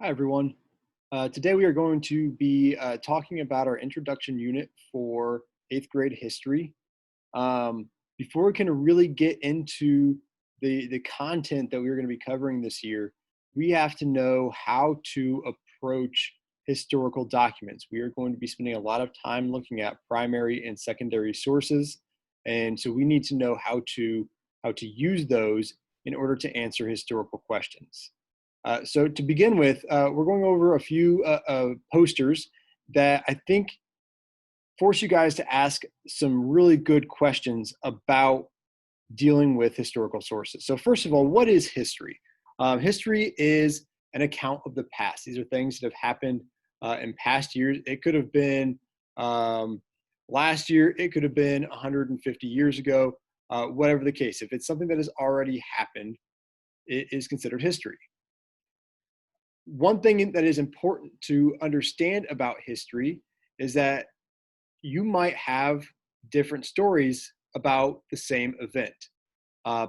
Hi, everyone. Today we are going to be talking about our introduction unit for eighth grade history. Um, Before we can really get into the content that we're going to be covering this year, we have to know how to approach historical documents. We are going to be spending a lot of time looking at primary and secondary sources, and so we need to know how to use those in order to answer historical questions. So to begin with, we're going over a few posters that I think force you guys to ask some really good questions about dealing with historical sources. So first of all, what is history? History is an account of the past. These are things that have happened in past years. It could have been last year. It could have been 150 years ago. Whatever the case, if it's something that has already happened, it is considered history. One thing that is important to understand about history is that you might have different stories about the same event.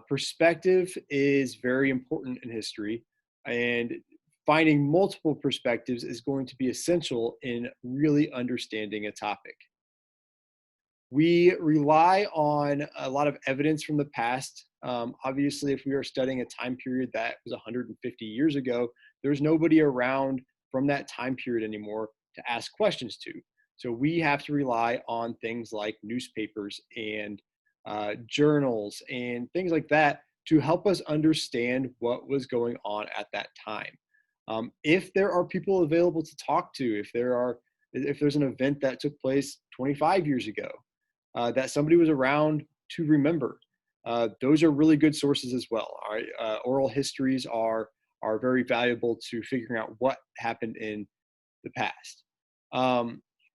Perspective is very important in history, and finding multiple perspectives is going to be essential in really understanding a topic. We rely on a lot of evidence from the past. Obviously, if we are studying a time period that was 150 years ago, there's nobody around from that time period anymore to ask questions to. So we have to rely on things like newspapers and journals and things like that to help us understand what was going on at that time. If there are people available to talk to, if there's an event that took place 25 years ago, that somebody was around to remember. Those are really good sources as well. All right, oral histories are very valuable to figuring out what happened in the past.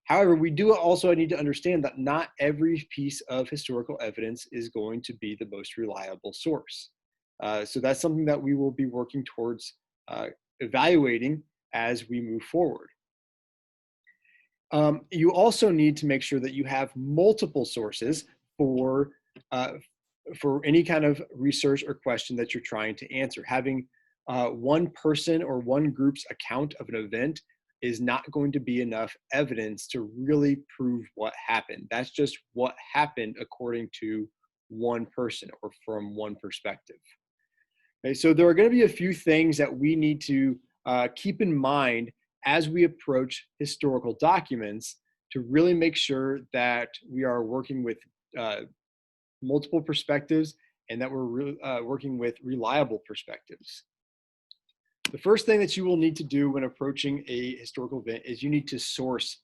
However, we do also need to understand that not every piece of historical evidence is going to be the most reliable source. So that's something that we will be working towards evaluating as we move forward. You also need to make sure that you have multiple sources for uh, for any kind of research or question that you're trying to answer. Having one person or one group's account of an event is not going to be enough evidence to really prove what happened. That's just what happened according to one person or from one perspective. Okay, so there are going to be a few things that we need to keep in mind as we approach historical documents to really make sure that we are working with uh, multiple perspectives and that we're working with reliable perspectives. The first thing that you will need to do when approaching a historical event is you need to source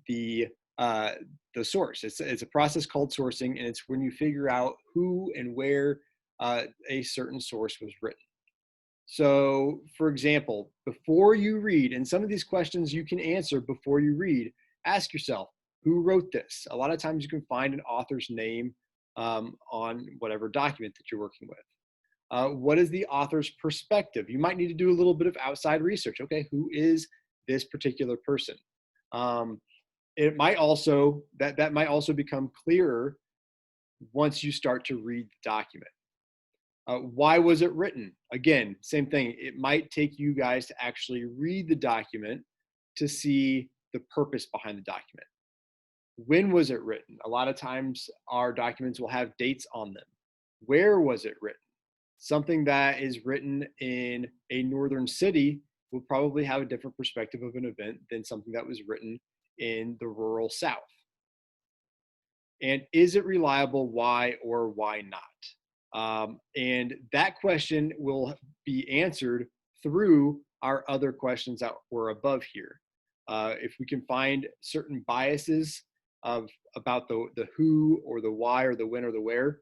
the uh, the source. It's a process called sourcing, and it's when you figure out who and where a certain source was written. So, for example, before you read, and some of these questions you can answer before you read, ask yourself, who wrote this? A lot of times you can find an author's name on whatever document that you're working with. What is the author's perspective? You might need to do a little bit of outside research. Okay, who is this particular person? Um, it might also that might also become clearer once you start to read the document. Why was it written? Again, same thing. It might take you guys to actually read the document to see the purpose behind the document. When was it written? A lot of times our documents will have dates on them. Where was it written? Something that is written in a northern city will probably have a different perspective of an event than something that was written in the rural South. And is it reliable? Why or why not? And that question will be answered through our other questions that were above here. If we can find certain biases of about the who or the why or the when or the where,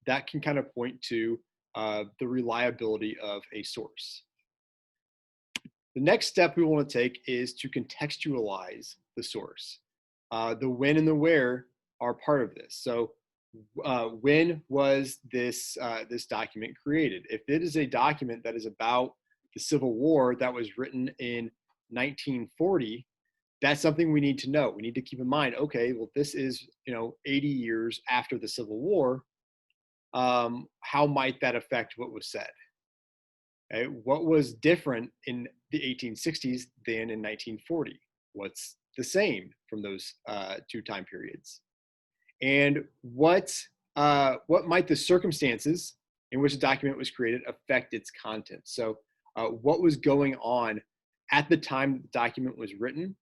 that can kind of point to the reliability of a source. The next step we want to take is to contextualize the source. The when and the where are part of this. So when was this document created? If it is a document that is about the Civil War that was written in 1940, that's something we need to know. We need to keep in mind, okay, well, this is 80 years after the Civil War. How might that affect what was said? Okay? What was different in the 1860s than in 1940? What's the same from those two time periods? And what might the circumstances in which a document was created affect its content? So, what was going on at the time the document was written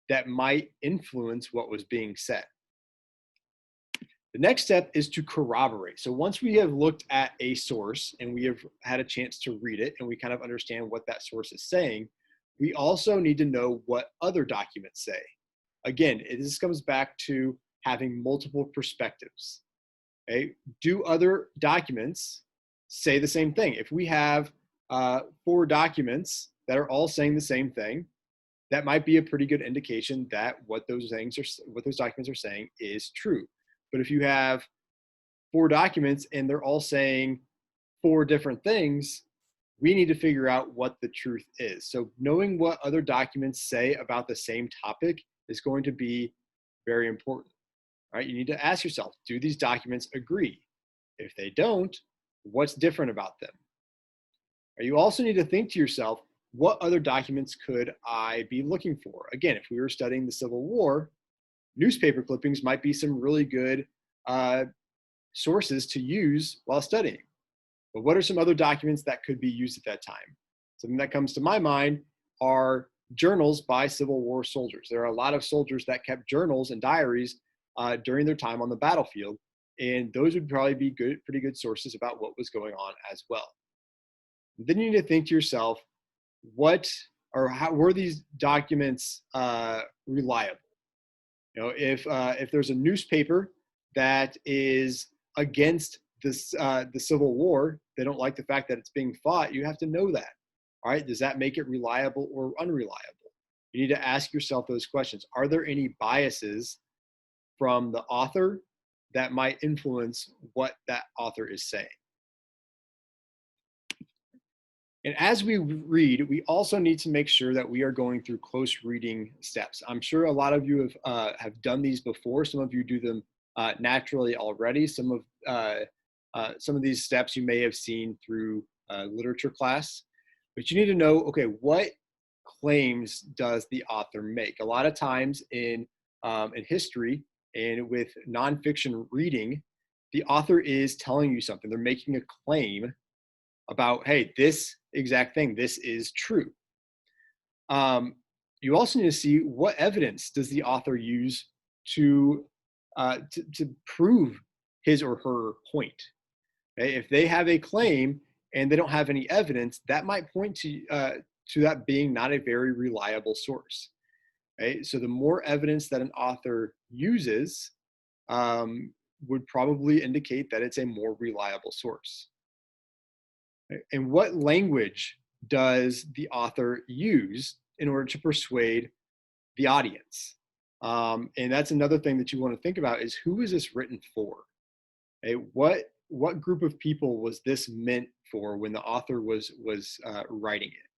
that might influence what was being said? The next step is to corroborate. So once we have looked at a source and we have had a chance to read it and we kind of understand what that source is saying, we also need to know what other documents say. Again, this comes back to having multiple perspectives. Okay? Do other documents say the same thing? If we have 4 documents that are all saying the same thing, that might be a pretty good indication that what those documents are saying is true. But if you have 4 documents and they're all saying 4 different things, we need to figure out what the truth is. So knowing what other documents say about the same topic is going to be very important. All right, you need to ask yourself, do these documents agree? If they don't, what's different about them? You also need to think to yourself, what other documents could I be looking for? Again, if we were studying the Civil War, newspaper clippings might be some really good sources to use while studying. But what are some other documents that could be used at that time? Something that comes to my mind are journals by Civil War soldiers. There are a lot of soldiers that kept journals and diaries during their time on the battlefield, and those would probably be pretty good sources about what was going on as well. Then you need to think to yourself, how were these documents reliable? If there's a newspaper that is against the Civil War, they don't like the fact that it's being fought, you have to know that. All right, does that make it reliable or unreliable? You need to ask yourself those questions. Are there any biases from the author that might influence what that author is saying? And as we read, we also need to make sure that we are going through close reading steps. I'm sure a lot of you have done these before. Some of you do them naturally already. Some of these steps you may have seen through literature class. But you need to know, okay, what claims does the author make? A lot of times in history and with nonfiction reading, the author is telling you something. They're making a claim about, hey, this exact thing, this is true. You also need to see what evidence does the author use to prove his or her point. Okay? If they have a claim and they don't have any evidence, that might point to that being not a very reliable source. Okay? So the more evidence that an author uses would probably indicate that it's a more reliable source. And what language does the author use in order to persuade the audience? And that's another thing that you want to think about is, who is this written for? Okay, what group of people was this meant for when the author was writing it?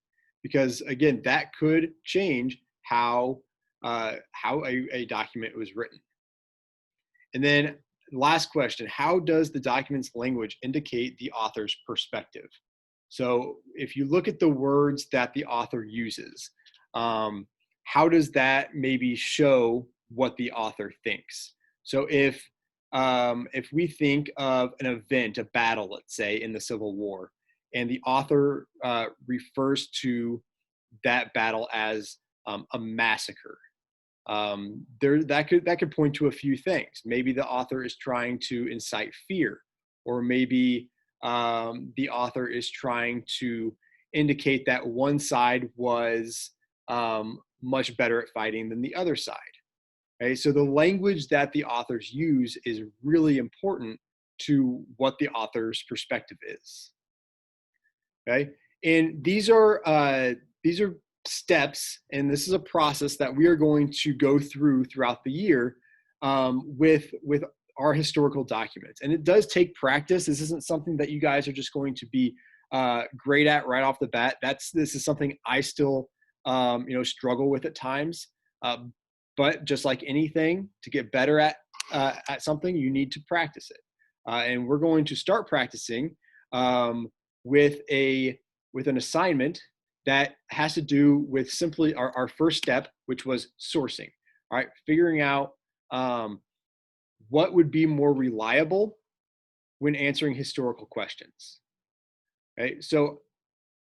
Because again, that could change how a document was written. And then last question, how does the document's language indicate the author's perspective? So if you look at the words that the author uses, how does that maybe show what the author thinks? So if we think of an event, a battle, let's say, in the Civil War, and the author refers to that battle as a massacre, that could point to a few things. Maybe the author is trying to incite fear, or maybe the author is trying to indicate that one side was much better at fighting than the other side. Okay, so the language that the authors use is really important to what the author's perspective is. Okay, and these are steps, and this is a process that we are going to go throughout the year with our historical documents. And it does take practice. This isn't something that you guys are just going to be great at right off the bat. This is something I still struggle with at times. But just like anything, to get better at something, you need to practice it. And we're going to start practicing with a with an assignment that has to do with simply our first step, which was sourcing, all right? Figuring out what would be more reliable when answering historical questions, okay? So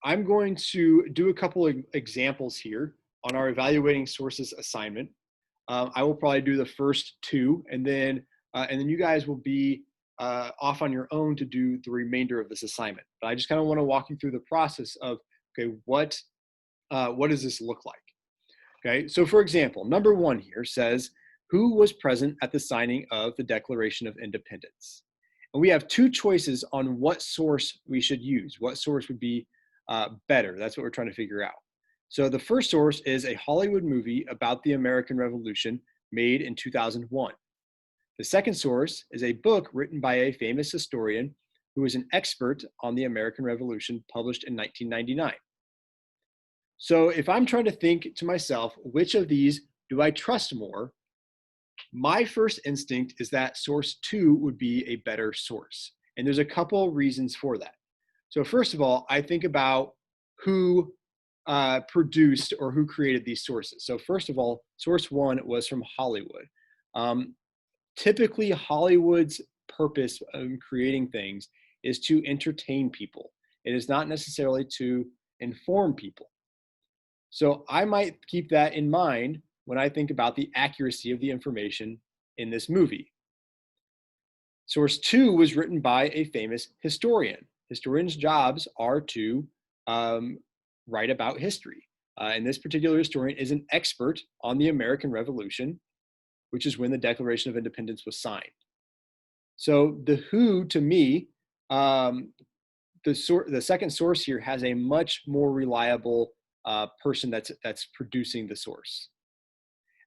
I'm going to do a couple of examples here on our evaluating sources assignment. I will probably do the first two, and then you guys will be off on your own to do the remainder of this assignment. But I just kind of want to walk you through the process of, okay, what does this look like? Okay, so for example, number one here says, who was present at the signing of the Declaration of Independence? And we have two choices on what source we should use. What source would be better? That's what we're trying to figure out. So the first source is a Hollywood movie about the American Revolution made in 2001. The second source is a book written by a famous historian who is an expert on the American Revolution, published in 1999. So if I'm trying to think to myself, which of these do I trust more? My first instinct is that source two would be a better source. And there's a couple reasons for that. So first of all, I think about who produced or who created these sources. So first of all, source one was from Hollywood. Typically, Hollywood's purpose in creating things is to entertain people. It is not necessarily to inform people. So I might keep that in mind when I think about the accuracy of the information in this movie. Source two was written by a famous historian. Historians' jobs are to write about history. And this particular historian is an expert on the American Revolution, which is when the Declaration of Independence was signed. So the who, to me, the second source here has a much more reliable person that's producing the source.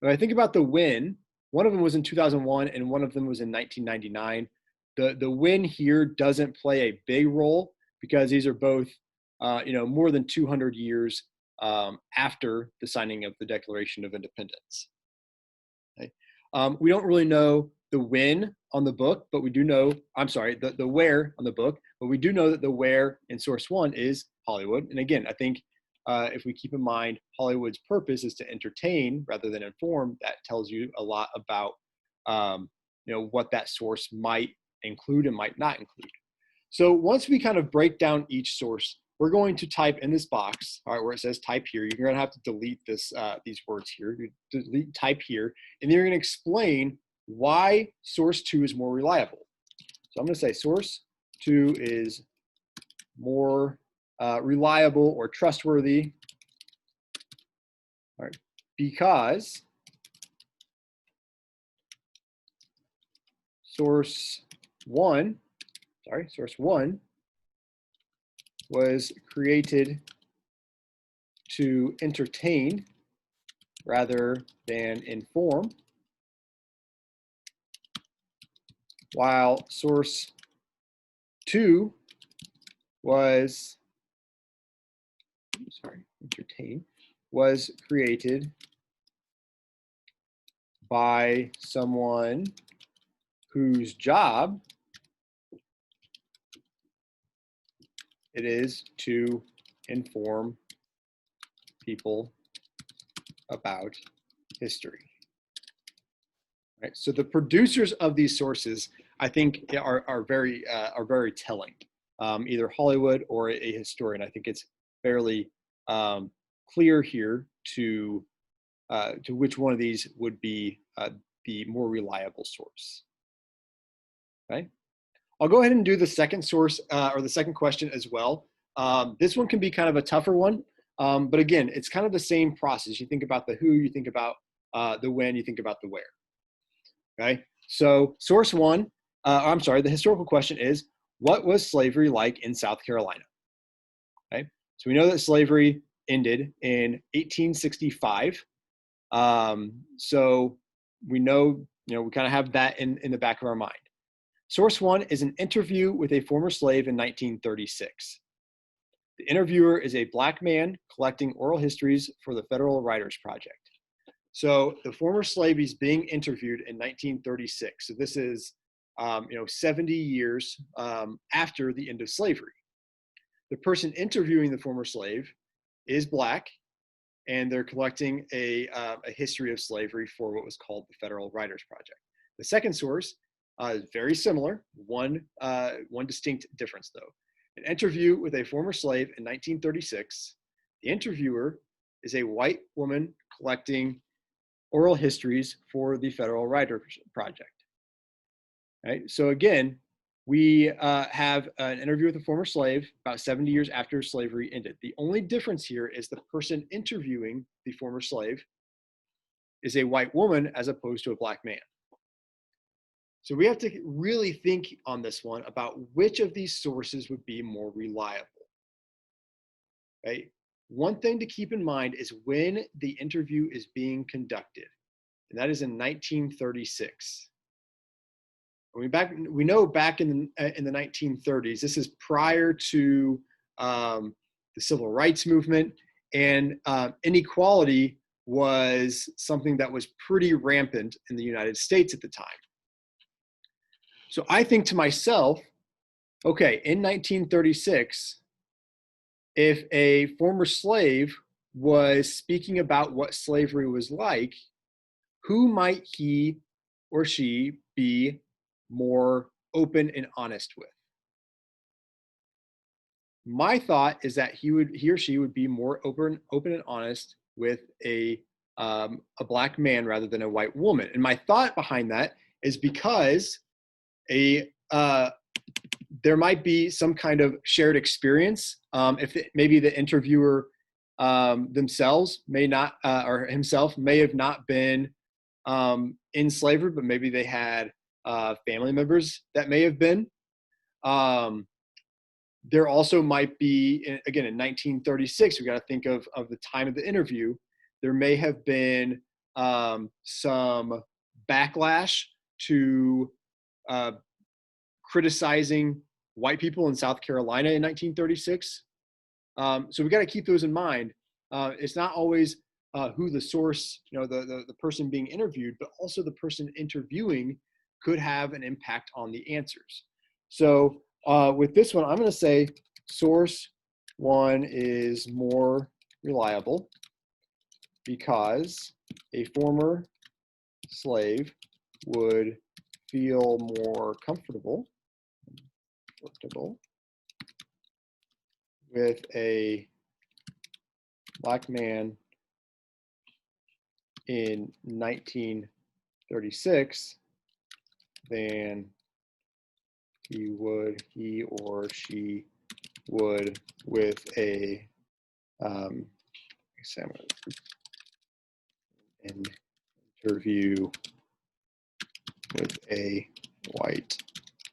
When I think about the when, one of them was in 2001 and one of them was in 1999. The when here doesn't play a big role because these are both more than 200 years after the signing of the Declaration of Independence. Okay. We don't really know the when on the book, but we do know, the where on the book, but we do know that the where in source one is Hollywood. And again, I think if we keep in mind Hollywood's purpose is to entertain rather than inform, that tells you a lot about what that source might include and might not include. So once we kind of break down each source, we're going to type in this box, all right, where it says type here. You're going to have to delete this these words here. You delete type here, and then you're going to explain why source two is more reliable. So I'm going to say source two is more reliable or trustworthy, all right, because source one was created to entertain rather than inform, while source two was created by someone whose job it is to inform people about history. Right. So the producers of these sources, I think, are very telling. Either Hollywood or a historian. I think it's fairly clear here to which one of these would be the more reliable source. Okay. I'll go ahead and do the second source or the second question as well. This one can be kind of a tougher one, but again, it's kind of the same process. You think about the who, you think about the when, you think about the where. Okay, so source one, the historical question is, what was slavery like in South Carolina? Okay, so we know that slavery ended in 1865. So we know, we kind of have that in the back of our mind. Source one is an interview with a former slave in 1936. The interviewer is a Black man collecting oral histories for the Federal Writers Project. So the former slave is being interviewed in 1936. So this is, 70 years after the end of slavery. The person interviewing the former slave is Black, and they're collecting a history of slavery for what was called the Federal Writers Project. The second source is very similar, one distinct difference though. An interview with a former slave in 1936, the interviewer is a white woman collecting oral histories for the Federal Writers Project. Right? So again, we have an interview with a former slave about 70 years after slavery ended. The only difference here is the person interviewing the former slave is a white woman as opposed to a Black man. So we have to really think on this one about which of these sources would be more reliable. Right? One thing to keep in mind is when the interview is being conducted, and that is in 1936. We know back in the 1930s, this is prior to the Civil Rights Movement, and inequality was something that was pretty rampant in the United States at the time. So I think to myself, okay, in 1936, if a former slave was speaking about what slavery was like, who might he or she be more open and honest with? My thought is that he or she would be more open and honest with a Black man rather than a white woman. And my thought behind that is because there might be some kind of shared experience. Maybe the interviewer themselves may not, or himself may have not been in slavery, but maybe they had family members that may have been. There also might be, again, in 1936, we got to think of the time of the interview. There may have been some backlash to criticizing white people in South Carolina in 1936. So we got to keep those in mind. It's not always who the source, the person being interviewed, but also the person interviewing could have an impact on the answers. So with this one, I'm going to say source one is more reliable because a former slave would feel more comfortable with a Black man in 1936 than he or she would with an interview with a white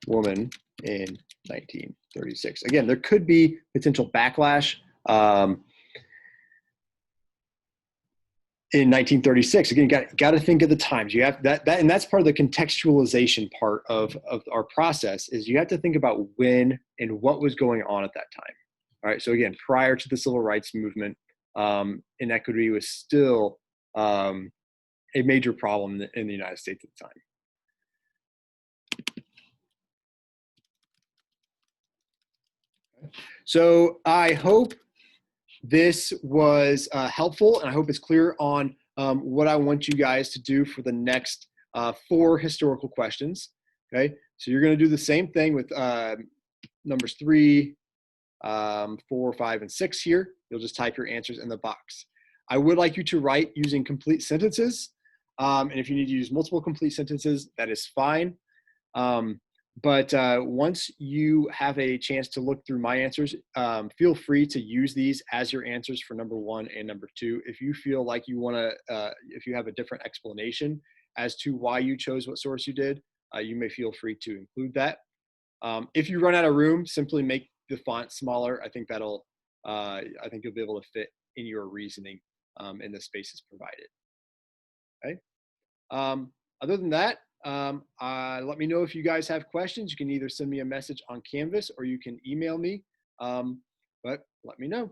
woman in 1936. Again, there could be potential backlash in 1936. Again, got to think of the times. You have that, and that's part of the contextualization part of our process. Is you have to think about when and what was going on at that time. All right. So again, prior to the Civil Rights Movement, inequity was still a major problem in the United States at the time. So I hope this was helpful, and I hope it's clear on what I want you guys to do for the next 4 historical questions. Okay, so you're going to do the same thing with numbers 3, 4, 5, and 6 here. You'll just type your answers in the box. I would like you to write using complete sentences, and if you need to use multiple complete sentences, that is fine. But once you have a chance to look through my answers, feel free to use these as your answers for number 1 and number 2. If you feel like you want to, if you have a different explanation as to why you chose what source you did, you may feel free to include that. If you run out of room, simply make the font smaller. I think that'll, I think you'll be able to fit in your reasoning in the spaces provided. Okay. Other than that, let me know if you guys have questions. You can either send me a message on Canvas or you can email me, but let me know.